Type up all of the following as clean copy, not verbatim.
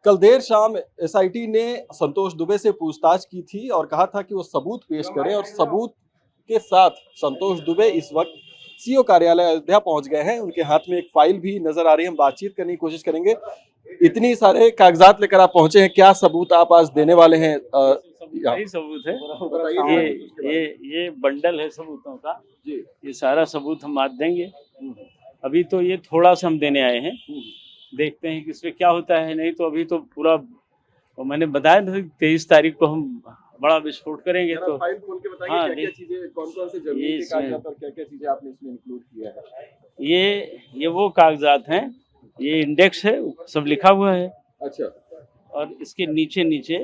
कल देर शाम एसआईटी ने संतोष दुबे से पूछताछ की थी और कहा था कि वो सबूत पेश करें और सबूत के साथ संतोष दुबे इस वक्त सीओ कार्यालय अयोध्या पहुंच गए हैं। उनके हाथ में एक फाइल भी नजर आ रही है। हम बातचीत करने की कोशिश करेंगे। इतनी सारे कागजात लेकर आप पहुंचे हैं, क्या सबूत आप आज देने वाले हैं? यही सबूत है। ये बंडल है सबूतों का। ये सारा सबूत हम आज देंगे। अभी तो ये थोड़ा सा हम देने आए हैं, देखते हैं कि इसमें क्या होता है। नहीं तो अभी तो पूरा मैंने बताया था 23 तारीख को हम बड़ा विस्फोट करेंगे। तो फाइल खोल के बताइए, हाँ, क्या-क्या चीजें, कौन-कौन से जमीन के कागजात और क्या-क्या चीजें आपने इसमें इंक्लूड किया है? ये वो कागजात हैं, ये इंडेक्स है, सब लिखा हुआ है। अच्छा। और इसके नीचे नीचे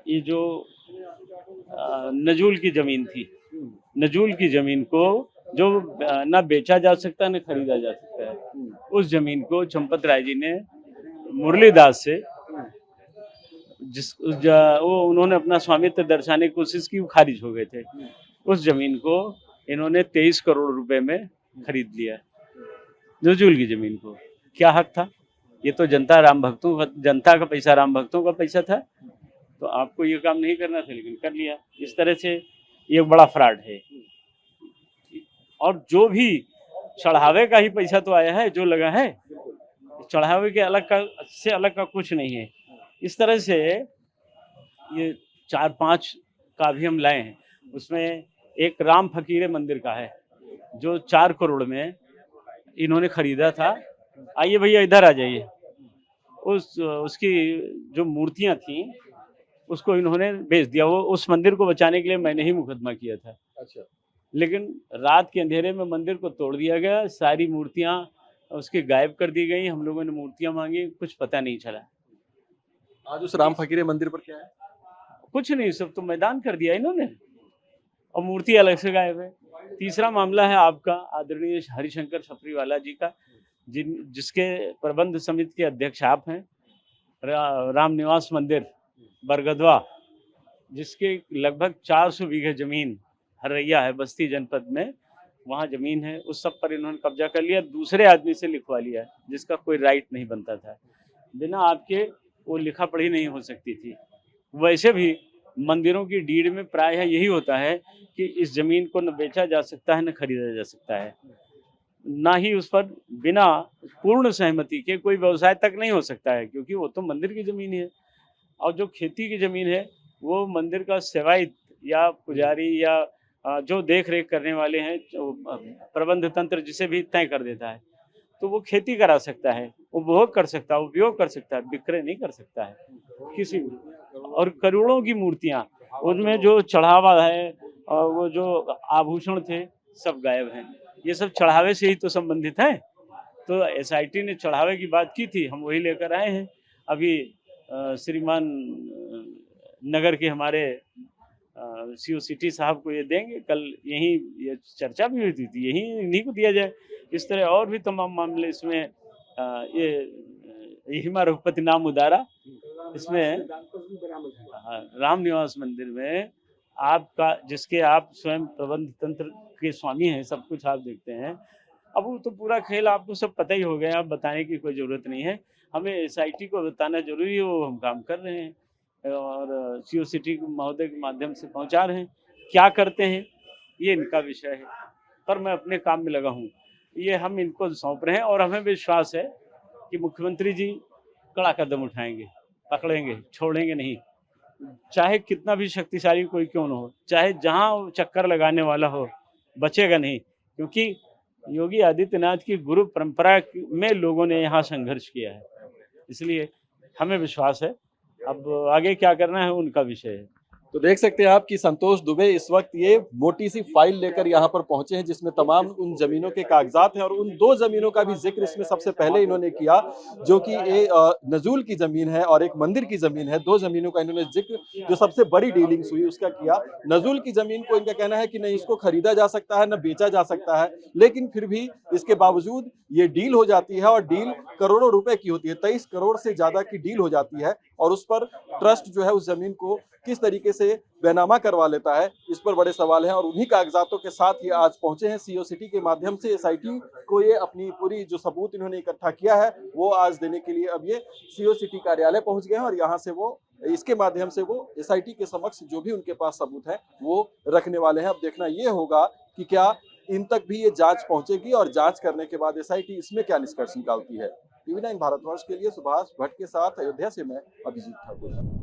ये जो नजूल की जमीन थी, नजूल की जमीन को जो ना बेचा जा सकता न खरीदा जा सकता है, उस जमीन को चंपत राय जी ने मुरलीदास से उन्होंने अपना स्वामित्व दर्शाने की कोशिश की, वो खारिज हो गए थे। उस जमीन को इन्होंने 23 करोड़ रुपए में खरीद लिया, नजूल की जमीन को। क्या हक था? ये तो जनता का पैसा, राम भक्तों का पैसा था। तो आपको ये काम नहीं करना था, लेकिन कर लिया। इस तरह से ये बड़ा फ्रॉड है। और जो भी चढ़ावे का ही पैसा तो आया है, जो लगा है चढ़ावे के अलग का कुछ नहीं है। इस तरह से ये 4-5 का भी हम लाए हैं। उसमें एक राम फकीरे मंदिर का है जो 4 करोड़ में इन्होंने खरीदा था। आइए भैया इधर आ जाइए। उसकी जो मूर्तियां थी उसको इन्होंने बेच दिया। वो उस मंदिर को बचाने के लिए मैंने ही मुकदमा किया था। अच्छा। लेकिन रात के अंधेरे में मंदिर को तोड़ दिया गया, सारी मूर्तियां उसकी गायब कर दी गई। हम लोगों ने मूर्तियां मांगी, कुछ पता नहीं चला। आज उस राम फकीरे मंदिर पर क्या है? कुछ नहीं, सब तो मैदान कर दिया इन्होंने और मूर्ति अलग से गायब है। तीसरा मामला है आपका आदरणीय हरिशंकर छपरीवाला जी का, जिसके प्रबंध समिति के अध्यक्ष आप हैं। राम निवास मंदिर बरगदवा, जिसके लगभग 400 बीघे जमीन हरैया है, बस्ती जनपद में, वहाँ जमीन है। उस सब पर इन्होंने कब्जा कर लिया, दूसरे आदमी से लिखवा लिया, जिसका कोई राइट नहीं बनता था। बिना आपके वो लिखा पढ़ी नहीं हो सकती थी। वैसे भी मंदिरों की डीड में प्रायः यही होता है कि इस जमीन को न बेचा जा सकता है न खरीदा जा सकता है, ना ही उस पर बिना पूर्ण सहमति के कोई व्यवसाय तक नहीं हो सकता है, क्योंकि वो तो मंदिर की जमीन है। और जो खेती की जमीन है वो मंदिर का सेवायत या पुजारी या जो देख रेख करने वाले हैं, प्रबंध तंत्र जिसे भी तय कर देता है, तो वो खेती करा सकता है, उपभोग कर सकता है, उपयोग कर सकता है, विक्रय नहीं कर सकता है किसी भी। और करोड़ों की मूर्तियां, उनमें जो चढ़ावा है और वो जो आभूषण थे सब गायब हैं। ये सब चढ़ावे से ही तो संबंधित है। तो एसआईटी ने चढ़ावे की बात की थी, हम वही लेकर आए हैं। अभी श्रीमान नगर के हमारे सीओ सिटी साहब को ये देंगे। कल यही ये चर्चा भी हुई थी, यही इन्हीं को दिया जाए। इस तरह और भी तमाम मामले इसमें ये हिमा रघुपति नाम उदारा, इसमें राम निवास मंदिर में आपका, जिसके आप स्वयं प्रबंध तंत्र के स्वामी हैं, सब कुछ आप देखते हैं। अब वो तो पूरा खेल आपको सब पता ही हो गया, आप बताने की कोई ज़रूरत नहीं है। हमें एसआईटी को बताना जरूरी है, वो हम काम कर रहे हैं और सीओ सिटी महोदय के माध्यम से पहुंचा रहे हैं। क्या करते हैं ये इनका विषय है, पर मैं अपने काम में लगा हूँ। ये हम इनको सौंप रहे हैं और हमें विश्वास है कि मुख्यमंत्री जी कड़ा कदम उठाएंगे, पकड़ेंगे, छोड़ेंगे नहीं। चाहे कितना भी शक्तिशाली कोई क्यों न हो, चाहे जहाँ चक्कर लगाने वाला हो, बचेगा नहीं। क्योंकि योगी आदित्यनाथ की गुरु परंपरा में लोगों ने यहाँ संघर्ष किया है, इसलिए हमें विश्वास है। अब आगे क्या करना है उनका विषय है। तो देख सकते हैं आप कि संतोष दुबे इस वक्त ये मोटी सी फाइल लेकर यहाँ पर पहुंचे हैं, जिसमें तमाम उन जमीनों के कागजात हैं और उन 2 जमीनों का भी जिक्र इसमें सबसे पहले इन्होंने किया, जो कि नजूल की जमीन है और एक मंदिर की जमीन है। 2 जमीनों का इन्होंने जिक्र, जो सबसे बड़ी डीलिंग्स हुई उसका किया। नजूल की जमीन को इनका कहना है कि नहीं इसको खरीदा जा सकता है, न बेचा जा सकता है, लेकिन फिर भी इसके बावजूद ये डील हो जाती है और डील करोड़ों रुपए की होती है। 23 करोड़ से ज्यादा की डील हो जाती है। और उस पर ट्रस्ट जो है उस जमीन को किस तरीके से बैनामा करवा लेता है, इस पर बड़े सवाल हैं। और उन्हीं कागजातों के साथ ये आज पहुंचे हैं सीओ सिटी के माध्यम से। एसआईटी को ये अपनी पूरी जो सबूत इन्होंने इकट्ठा किया है वो आज देने के लिए अब ये सीओ सिटी कार्यालय पहुंच गए हैं, और यहाँ से वो इसके माध्यम से वो एसआईटी के समक्ष जो भी उनके पास सबूत है वो रखने वाले हैं। अब देखना ये होगा कि क्या इन तक भी ये जांच पहुंचेगी, और जांच करने के बाद एसआईटी इसमें क्या निष्कर्ष निकालती है। टीवी 9 भारतवर्ष के लिए सुभाष भट्ट के साथ अयोध्या से मैं अभिजीत ठाकुर।